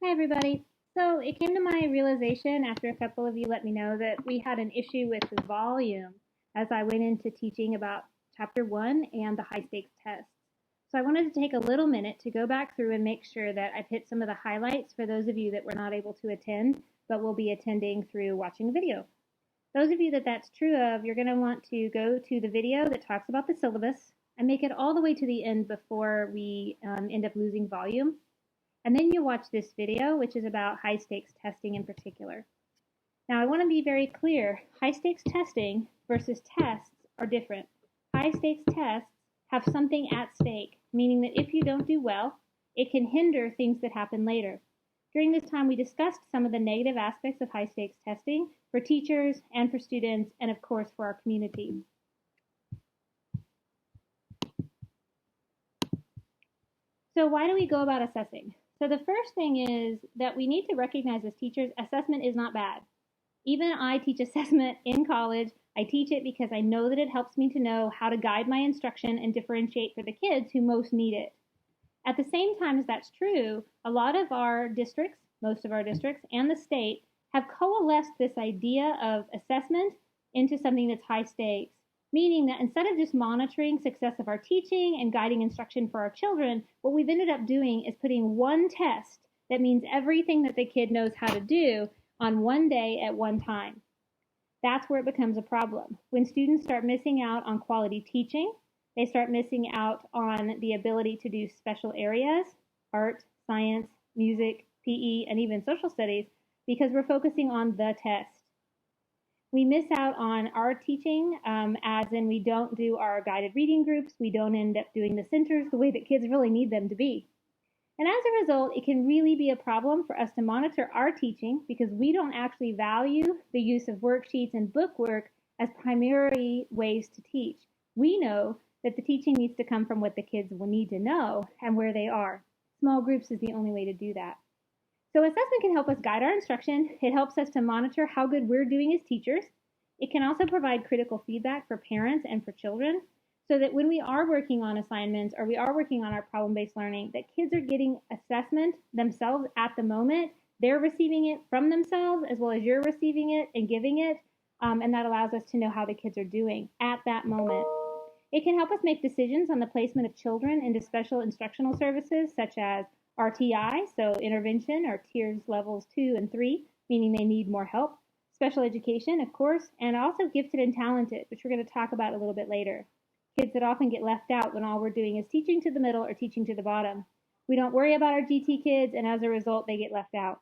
Hi, everybody. So it came to my realization after a couple of you let me know that we had an issue with the volume as I went into teaching about chapter 1 and the high stakes tests. So I wanted to take a little minute to go back through and make sure that I've hit some of the highlights for those of you that were not able to attend but will be attending through watching the video. Those of you that that's true of, you're going to want to go to the video that talks about the syllabus and make it all the way to the end before we end up losing volume. And then you watch this video, which is about high stakes testing in particular. Now, I want to be very clear. High stakes testing versus tests are different. High stakes tests have something at stake, meaning that if you don't do well, it can hinder things that happen later. During this time, we discussed some of the negative aspects of high stakes testing for teachers and for students, and of course for our community. So why do we go about assessing? So the first thing is that we need to recognize as teachers, assessment is not bad. Even I teach assessment in college. I teach it because I know that it helps me to know how to guide my instruction and differentiate for the kids who most need it. At the same time as that's true, a lot of our districts, most of our districts, and the state have coalesced this idea of assessment into something that's high stakes, meaning that instead of just monitoring success of our teaching and guiding instruction for our children, what we've ended up doing is putting one test that means everything that the kid knows how to do on one day at one time. That's where it becomes a problem. When students start missing out on quality teaching, they start missing out on the ability to do special areas, art, science, music, PE, and even social studies, because we're focusing on the test. We miss out on our teaching, as in we don't do our guided reading groups. We don't end up doing the centers the way that kids really need them to be. And as a result, it can really be a problem for us to monitor our teaching because we don't actually value the use of worksheets and book work as primary ways to teach. We know that the teaching needs to come from what the kids will need to know and where they are. Small groups is the only way to do that. So assessment can help us guide our instruction. It helps us to monitor how good we're doing as teachers. It can also provide critical feedback for parents and for children so that when we are working on assignments or we are working on our problem-based learning, that kids are getting assessment themselves at the moment. They're receiving it from themselves as well as you're receiving it and giving it, and that allows us to know how the kids are doing at that moment. It can help us make decisions on the placement of children into special instructional services such as RTI, so intervention, or tiers levels 2 and 3, meaning they need more help. Special education, of course, and also gifted and talented, which we're going to talk about a little bit later. Kids that often get left out when all we're doing is teaching to the middle or teaching to the bottom. We don't worry about our GT kids, and as a result, they get left out.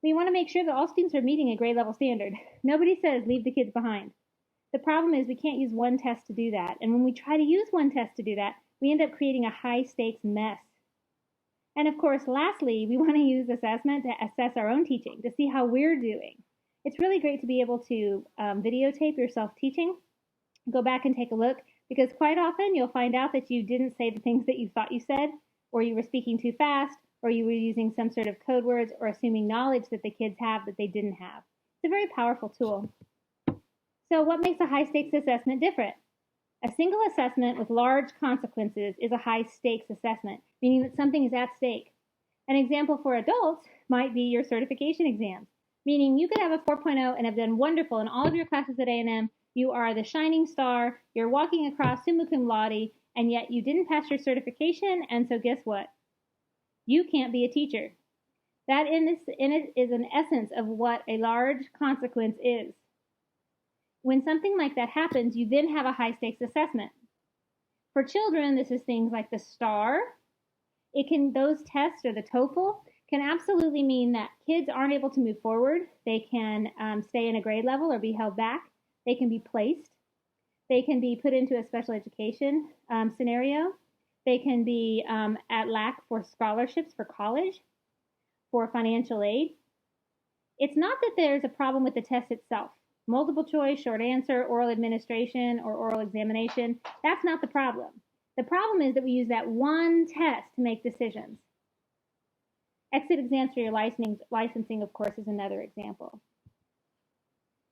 We want to make sure that all students are meeting a grade level standard. Nobody says leave the kids behind. The problem is we can't use one test to do that, and when we try to use one test to do that, we end up creating a high-stakes mess. And of course, lastly, we want to use assessment to assess our own teaching, to see how we're doing. It's really great to be able to videotape yourself teaching, go back and take a look, because quite often you'll find out that you didn't say the things that you thought you said, or you were speaking too fast, or you were using some sort of code words or assuming knowledge that the kids have that they didn't have. It's a very powerful tool. So what makes a high-stakes assessment different? A single assessment with large consequences is a high-stakes assessment, meaning that something is at stake. An example for adults might be your certification exams, meaning you could have a 4.0 and have done wonderful in all of your classes at A&M. You are the shining star, you're walking across summa cum laude, and yet you didn't pass your certification, and so guess what? You can't be a teacher. That in it is an essence of what a large consequence is. When something like that happens, you then have a high-stakes assessment. For children, this is things like the STAR. Those tests, or the TOEFL, can absolutely mean that kids aren't able to move forward. They can stay in a grade level or be held back. They can be placed. They can be put into a special education scenario. They can be at lack for scholarships for college, for financial aid. It's not that there's a problem with the test itself. Multiple choice, short answer, oral administration, or oral examination, that's not the problem. The problem is that we use that one test to make decisions. Exit exams for your licensing, of course, is another example.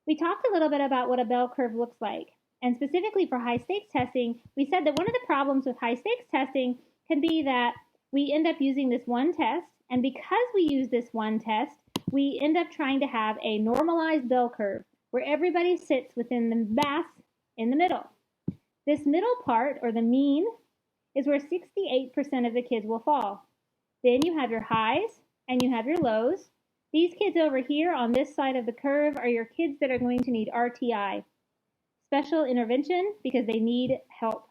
We talked a little bit about what a bell curve looks like. And specifically for high-stakes testing, we said that one of the problems with high-stakes testing can be that we end up using this one test, and because we use this one test, we end up trying to have a normalized bell curve where everybody sits within the mass in the middle. This middle part, or the mean, is where 68% of the kids will fall. Then you have your highs and you have your lows. These kids over here on this side of the curve are your kids that are going to need RTI, special intervention, because they need help.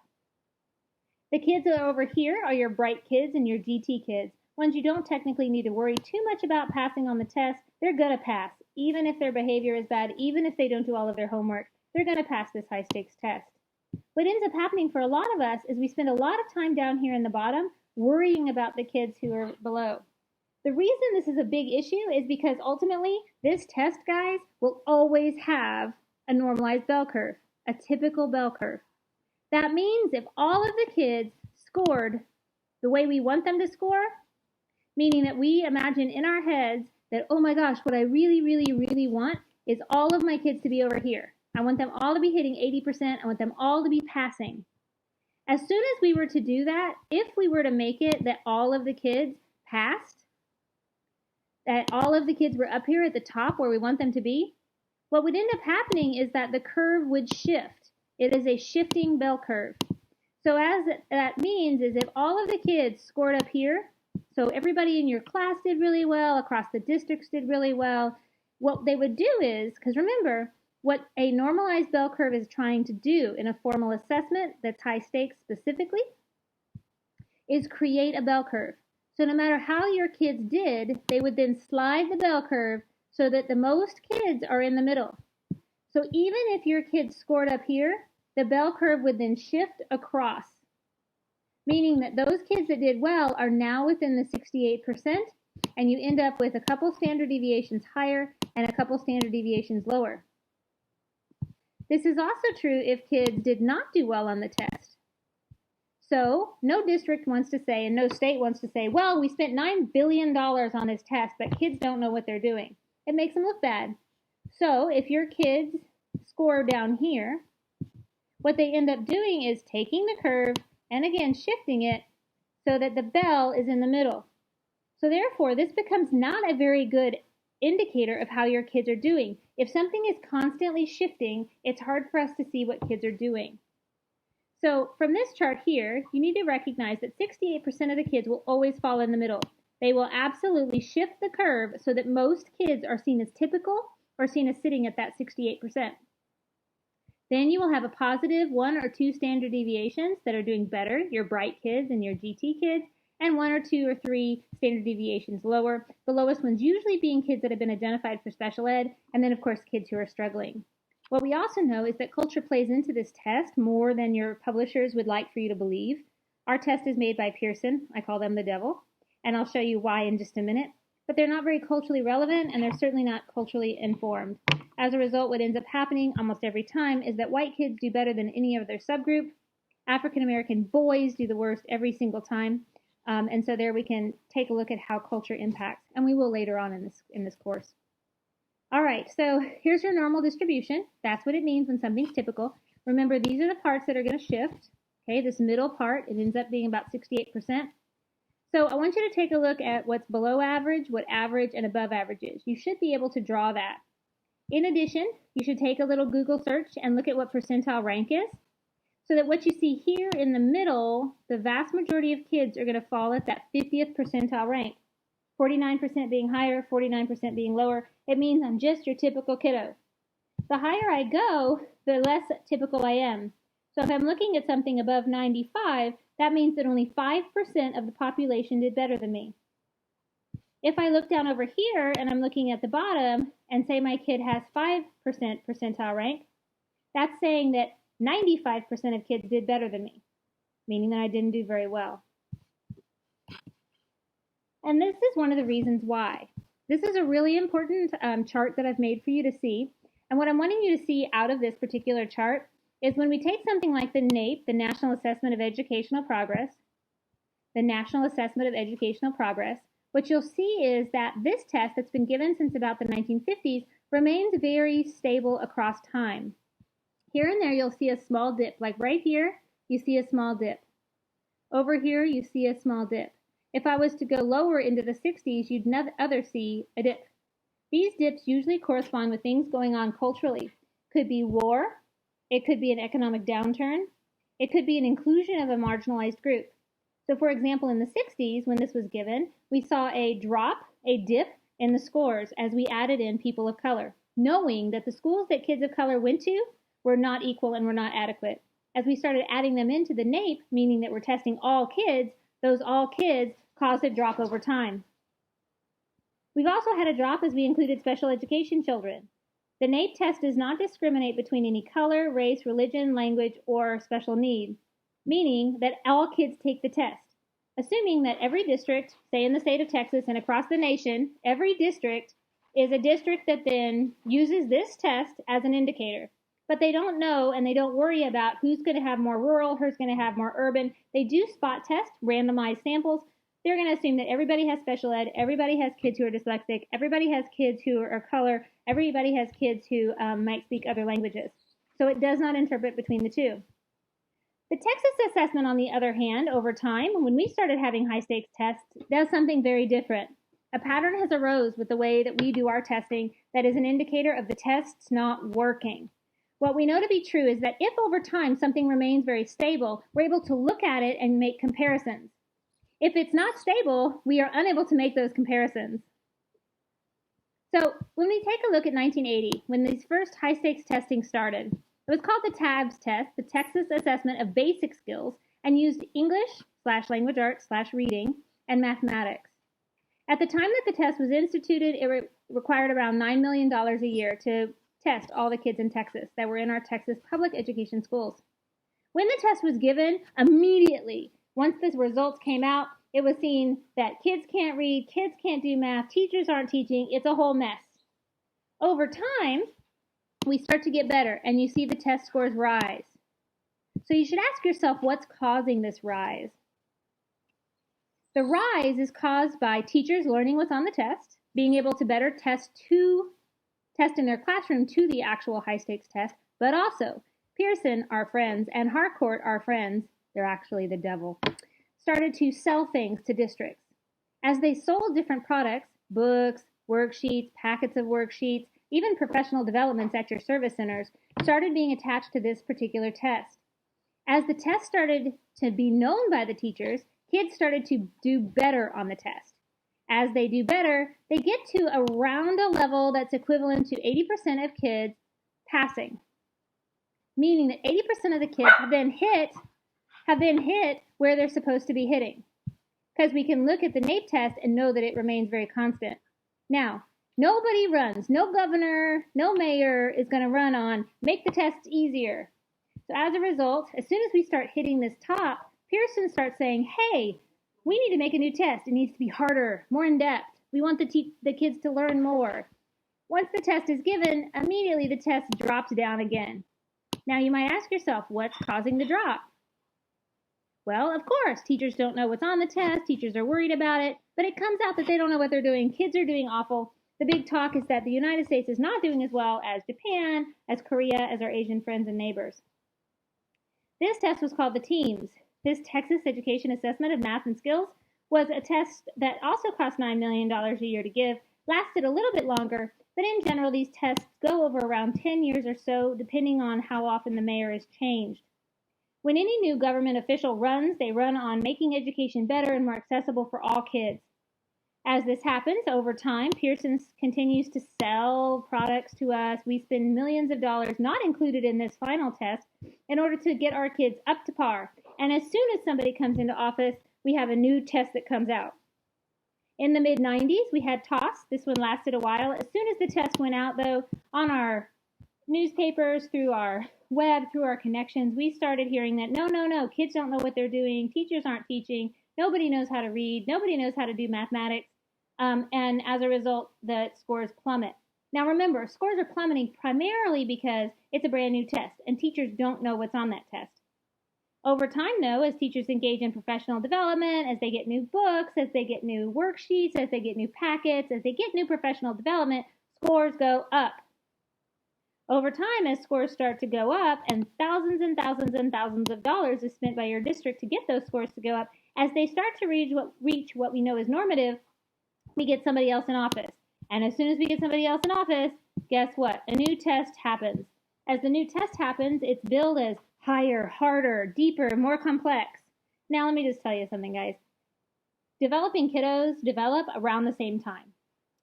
The kids that are over here are your bright kids and your GT kids, ones you don't technically need to worry too much about passing on the test. They're going to pass, even if their behavior is bad, even if they don't do all of their homework, they're going to pass this high stakes test. What ends up happening for a lot of us is we spend a lot of time down here in the bottom worrying about the kids who are below. The reason this is a big issue is because ultimately this test, guys, will always have a normalized bell curve, a typical bell curve. That means if all of the kids scored the way we want them to score, meaning that we imagine in our heads that, oh my gosh, what I really, really, really want is all of my kids to be over here. I want them all to be hitting 80%. I want them all to be passing. As soon as we were to do that, if we were to make it that all of the kids passed, that all of the kids were up here at the top where we want them to be, what would end up happening is that the curve would shift. It is a shifting bell curve. So as that means is if all of the kids scored up here, so everybody in your class did really well, across the districts did really well, what they would do is, because remember, what a normalized bell curve is trying to do in a formal assessment that's high stakes specifically is create a bell curve. So no matter how your kids did, they would then slide the bell curve so that the most kids are in the middle. So even if your kids scored up here, the bell curve would then shift across, meaning that those kids that did well are now within the 68%, and you end up with a couple standard deviations higher and a couple standard deviations lower. This is also true if kids did not do well on the test. So no district wants to say, and no state wants to say, well, we spent $9 billion on this test, but kids don't know what they're doing. It makes them look bad. So if your kids score down here, what they end up doing is taking the curve and again shifting it so that the bell is in the middle. So therefore, this becomes not a very good indicator of how your kids are doing. If something is constantly shifting, it's hard for us to see what kids are doing. So from this chart here, you need to recognize that 68% of the kids will always fall in the middle. They will absolutely shift the curve so that most kids are seen as typical or seen as sitting at that 68%. Then you will have a positive 1 or 2 standard deviations that are doing better, your bright kids and your GT kids, and 1 or 2 or 3 standard deviations lower. The lowest ones usually being kids that have been identified for special ed, and then of course kids who are struggling. What we also know is that culture plays into this test more than your publishers would like for you to believe. Our test is made by Pearson. I call them the devil, and I'll show you why in just a minute. But they're not very culturally relevant, and they're certainly not culturally informed. As a result, what ends up happening almost every time is that white kids do better than any of their subgroup. African American boys do the worst every single time. And so there we can take a look at how culture impacts, and we will later on in this course. All right, so here's your normal distribution. That's what it means when something's typical. Remember, these are the parts that are going to shift. Okay, this middle part, it ends up being about 68%. So I want you to take a look at what's below average, what average and above average is. You should be able to draw that. In addition, you should take a little Google search and look at what percentile rank is, so that what you see here in the middle, the vast majority of kids are going to fall at that 50th percentile rank. 49% being higher, 49% being lower. It means I'm just your typical kiddo. The higher I go, the less typical I am. So if I'm looking at something above 95, that means that only 5% of the population did better than me. If I look down over here and I'm looking at the bottom and say my kid has 5% percentile rank, that's saying that 95% of kids did better than me, meaning that I didn't do very well. And this is one of the reasons why. This is a really important chart that I've made for you to see. And what I'm wanting you to see out of this particular chart is when we take something like the NAEP, the National Assessment of Educational Progress, what you'll see is that this test that's been given since about the 1950s remains very stable across time. Here and there, you'll see a small dip. Like right here, you see a small dip. Over here, you see a small dip. If I was to go lower into the 60s, you'd never see a dip. These dips usually correspond with things going on culturally. Could be war, it could be an economic downturn, it could be an inclusion of a marginalized group. So for example, in the 60s, when this was given, we saw a dip in the scores as we added in people of color, knowing that the schools that kids of color went to were not equal and were not adequate. As we started adding them into the NAEP, meaning that we're testing all kids, those all kids caused a drop over time. We've also had a drop as we included special education children. The NAEP test does not discriminate between any color, race, religion, language, or special need, meaning that all kids take the test. Assuming that every district, say in the state of Texas and across the nation, every district is a district that then uses this test as an indicator. But they don't know and they don't worry about who's going to have more rural, who's going to have more urban. They do spot test, randomized samples. They're going to assume that everybody has special ed, everybody has kids who are dyslexic, everybody has kids who are color, everybody has kids who might speak other languages. So it does not interpret between the two. The Texas assessment, on the other hand, over time, when we started having high-stakes tests, does something very different. A pattern has arose with the way that we do our testing that is an indicator of the tests not working. What we know to be true is that if over time something remains very stable, we're able to look at it and make comparisons. If it's not stable, we are unable to make those comparisons. So when we take a look at 1980, when these first high-stakes testing started, it was called the TABS test, the Texas Assessment of Basic Skills, and used English/language arts/reading and mathematics. At the time that the test was instituted, it required around $9 million a year to test all the kids in Texas that were in our Texas public education schools. When the test was given, immediately, once the results came out, it was seen that kids can't read, kids can't do math, teachers aren't teaching, it's a whole mess. Over time, we start to get better and you see the test scores rise. So you should ask yourself what's causing this rise. The rise is caused by teachers learning what's on the test, being able to better test in their classroom to the actual high-stakes test, but also Pearson, our friends, and Harcourt, our friends, they're actually the devil, started to sell things to districts. As they sold different products, books, worksheets, packets of worksheets, even professional developments at your service centers, started being attached to this particular test. As the test started to be known by the teachers, kids started to do better on the test. As they do better, they get to around a level that's equivalent to 80% of kids passing, meaning that 80% of the kids have been hit where they're supposed to be hitting. Because we can look at the NAEP test and know that it remains very constant. Now, nobody runs, no governor, no mayor is going to run on make the tests easier. So as a result, as soon as we start hitting this top, Pearson starts saying, hey, we need to make a new test. It needs to be harder, more in-depth. We want the kids to learn more. Once the test is given, immediately the test drops down again. Now you might ask yourself, what's causing the drop? Well, of course, teachers don't know what's on the test. Teachers are worried about it, but it comes out that they don't know what they're doing. Kids are doing awful. The big talk is that the United States is not doing as well as Japan, as Korea, as our Asian friends and neighbors. This test was called the TEAMS. This Texas Education Assessment of Math and Skills was a test that also cost $9 million a year to give, lasted a little bit longer, but in general, these tests go over around 10 years or so, depending on how often the mayor is changed. When any new government official runs, they run on making education better and more accessible for all kids. As this happens over time, Pearson continues to sell products to us. We spend millions of dollars, not included in this final test, in order to get our kids up to par. And as soon as somebody comes into office, we have a new test that comes out. In the mid-90s, we had TOS. This one lasted a while. As soon as the test went out, though, on our newspapers, through our web, through our connections, we started hearing that no, kids don't know what they're doing. Teachers aren't teaching. Nobody knows how to read. Nobody knows how to do mathematics. And as a result, the scores plummet. Now remember, scores are plummeting primarily because it's a brand new test and teachers don't know what's on that test. Over time, though, as teachers engage in professional development, as they get new books, as they get new worksheets, as they get new packets, as they get new professional development, scores go up. Over time, as scores start to go up and thousands and thousands and thousands of dollars is spent by your district to get those scores to go up, As they start to reach what we know is normative, we get somebody else in office. And as soon as we get somebody else in office, guess what? A new test happens. As the new test happens, it's billed as higher, harder, deeper, more complex. Now, let me just tell you something, guys. Developing kiddos develop around the same time.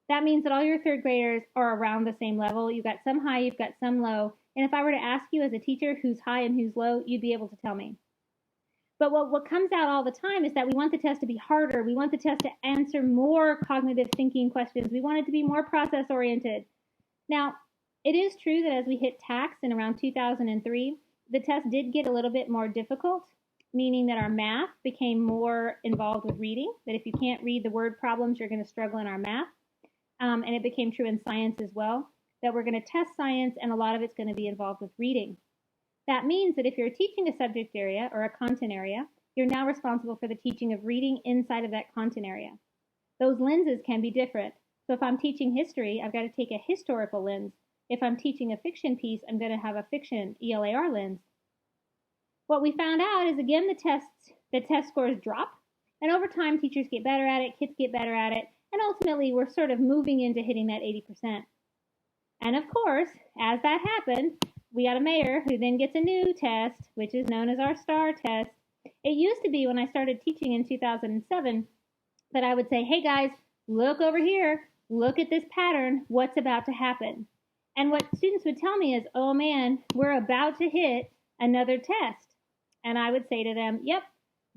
That means that all your third graders are around the same level. You've got some high, you've got some low. And if I were to ask you as a teacher who's high and who's low, you'd be able to tell me. But what comes out all the time is that we want the test to be harder. We want the test to answer more cognitive thinking questions. We want it to be more process oriented. Now, it is true that as we hit TAKS in around 2003, the test did get a little bit more difficult, meaning that our math became more involved with reading, that if you can't read the word problems, you're going to struggle in our math. And it became true in science as well, that we're going to test science and a lot of it's going to be involved with reading. That means that if you're teaching a subject area or a content area, you're now responsible for the teaching of reading inside of that content area. Those lenses can be different. So if I'm teaching history, I've got to take a historical lens. If I'm teaching a fiction piece, I'm going to have a fiction ELAR lens. What we found out is, again, the test scores drop, and over time, teachers get better at it, kids get better at it, and ultimately, we're sort of moving into hitting that 80%. And of course, as that happened, we got a mayor who then gets a new test, which is known as our STAR test. It used to be when I started teaching in 2007 that I would say, hey guys, look over here, look at this pattern, what's about to happen? And what students would tell me is, oh man, we're about to hit another test. And I would say to them, yep,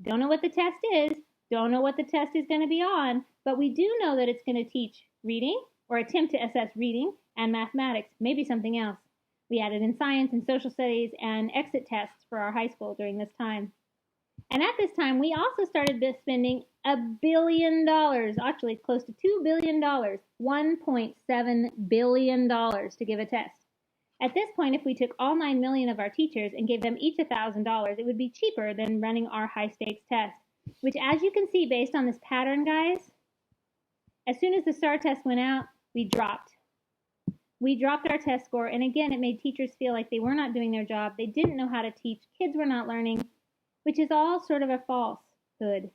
don't know what the test is, don't know what the test is going to be on, but we do know that it's going to teach reading or attempt to assess reading and mathematics, maybe something else. We added in science and social studies and exit tests for our high school during this time. And at this time, we also started spending $1 billion, actually close to $2 billion, $1.7 billion to give a test. At this point, if we took all 9 million of our teachers and gave them each $1,000, it would be cheaper than running our high-stakes test, which, as you can see, based on this pattern, guys, as soon as the STAR test went out, we dropped. We dropped our test score, and again, it made teachers feel like they were not doing their job. They didn't know how to teach. Kids were not learning, which is all sort of a falsehood.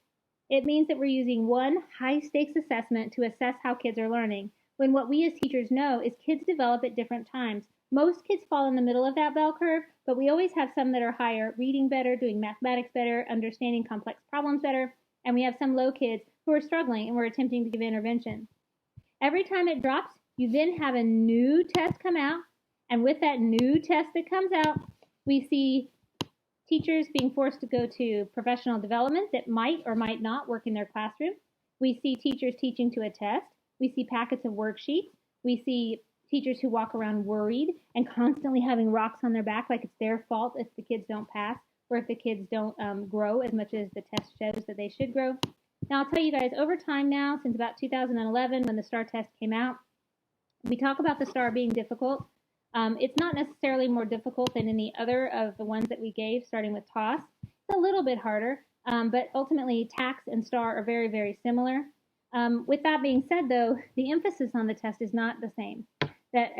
It means that we're using one high-stakes assessment to assess how kids are learning, when what we as teachers know is kids develop at different times. Most kids fall in the middle of that bell curve, but we always have some that are higher, reading better, doing mathematics better, understanding complex problems better, and we have some low kids who are struggling and we're attempting to give intervention. Every time it drops, you then have a new test come out, and with that new test that comes out, we see teachers being forced to go to professional development that might or might not work in their classroom. We see teachers teaching to a test. We see packets of worksheets. We see teachers who walk around worried and constantly having rocks on their back like it's their fault if the kids don't pass or if the kids don't grow as much as the test shows that they should grow. Now, I'll tell you guys, over time now, since about 2011 when the STAR test came out, we talk about the STAR being difficult. It's not necessarily more difficult than any other of the ones that we gave, starting with TOS. It's a little bit harder, but ultimately TAKS and STAR are very, very similar. With that being said, though, the emphasis on the test is not the same. That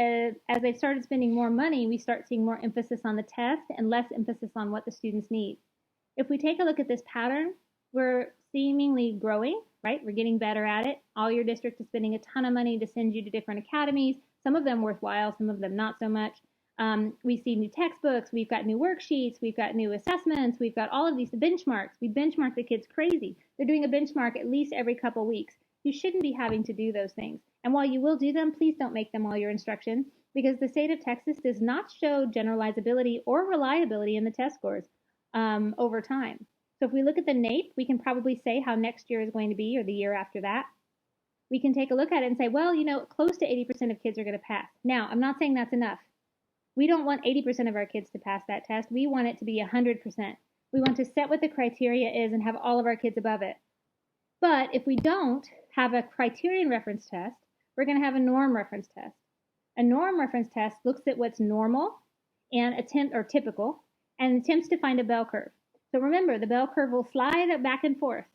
as they've started spending more money, we start seeing more emphasis on the test and less emphasis on what the students need. If we take a look at this pattern, we're seemingly growing, right? We're getting better at it. All your district is spending a ton of money to send you to different academies, some of them worthwhile, some of them not so much. We see new textbooks, we've got new worksheets, we've got new assessments, we've got all of these benchmarks. We benchmark the kids crazy. They're doing a benchmark at least every couple weeks. You shouldn't be having to do those things. And while you will do them, please don't make them all your instruction, because the state of Texas does not show generalizability or reliability in the test scores over time. So if we look at the NAEP, we can probably say how next year is going to be or the year after that. We can take a look at it and say, well, you know, close to 80% of kids are going to pass. Now, I'm not saying that's enough. We don't want 80% of our kids to pass that test. We want it to be 100%. We want to set what the criteria is and have all of our kids above it. But if we don't have a criterion reference test, we're going to have a norm reference test. A norm reference test looks at what's normal and typical and attempts to find a bell curve. So remember, the bell curve will slide back and forth.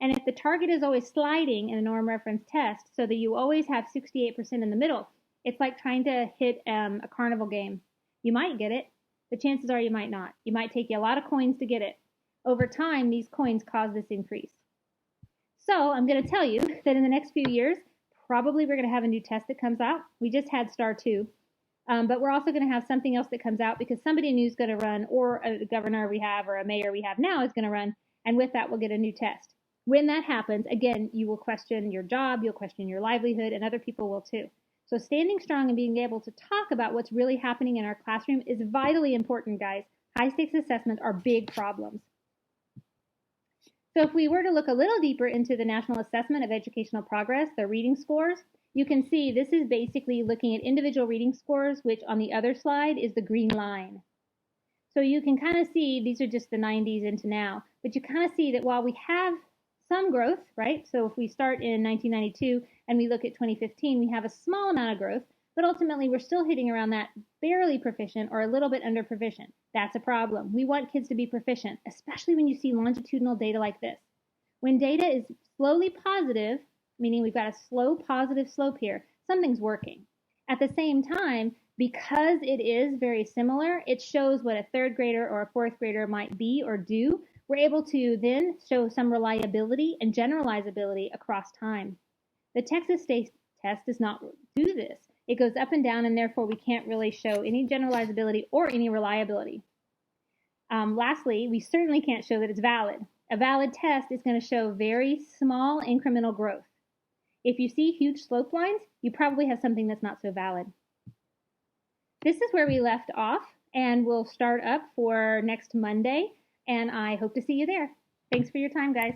And if the target is always sliding in a norm reference test so that you always have 68% in the middle, it's like trying to hit a carnival game. You might get it, but chances are you might not. You might take you a lot of coins to get it. Over time, these coins cause this increase. So I'm going to tell you that in the next few years, probably we're going to have a new test that comes out. We just had STAR 2. But we're also going to have something else that comes out because somebody new is going to run, or a governor we have or a mayor we have now is going to run. And with that, we'll get a new test. When that happens, again, you will question your job, you'll question your livelihood, and other people will too. So standing strong and being able to talk about what's really happening in our classroom is vitally important, guys. High stakes assessments are big problems. So if we were to look a little deeper into the National Assessment of Educational Progress, the reading scores, you can see this is basically looking at individual reading scores, which on the other slide is the green line. So you can kind of see, these are just the 90s into now, but you kind of see that while we have some growth, right? So if we start in 1992 and we look at 2015, we have a small amount of growth, but ultimately we're still hitting around that barely proficient or a little bit under proficient. That's a problem. We want kids to be proficient, especially when you see longitudinal data like this. When data is slowly positive, meaning we've got a slow positive slope here, something's working. At the same time, because it is very similar, it shows what a third grader or a fourth grader might be or do. We're able to then show some reliability and generalizability across time. The Texas State test does not do this. It goes up and down, and therefore we can't really show any generalizability or any reliability. Lastly, we certainly can't show that it's valid. A valid test is going to show very small incremental growth. If you see huge slope lines, you probably have something that's not so valid. This is where we left off, and we'll start up for next Monday, and I hope to see you there. Thanks for your time, guys.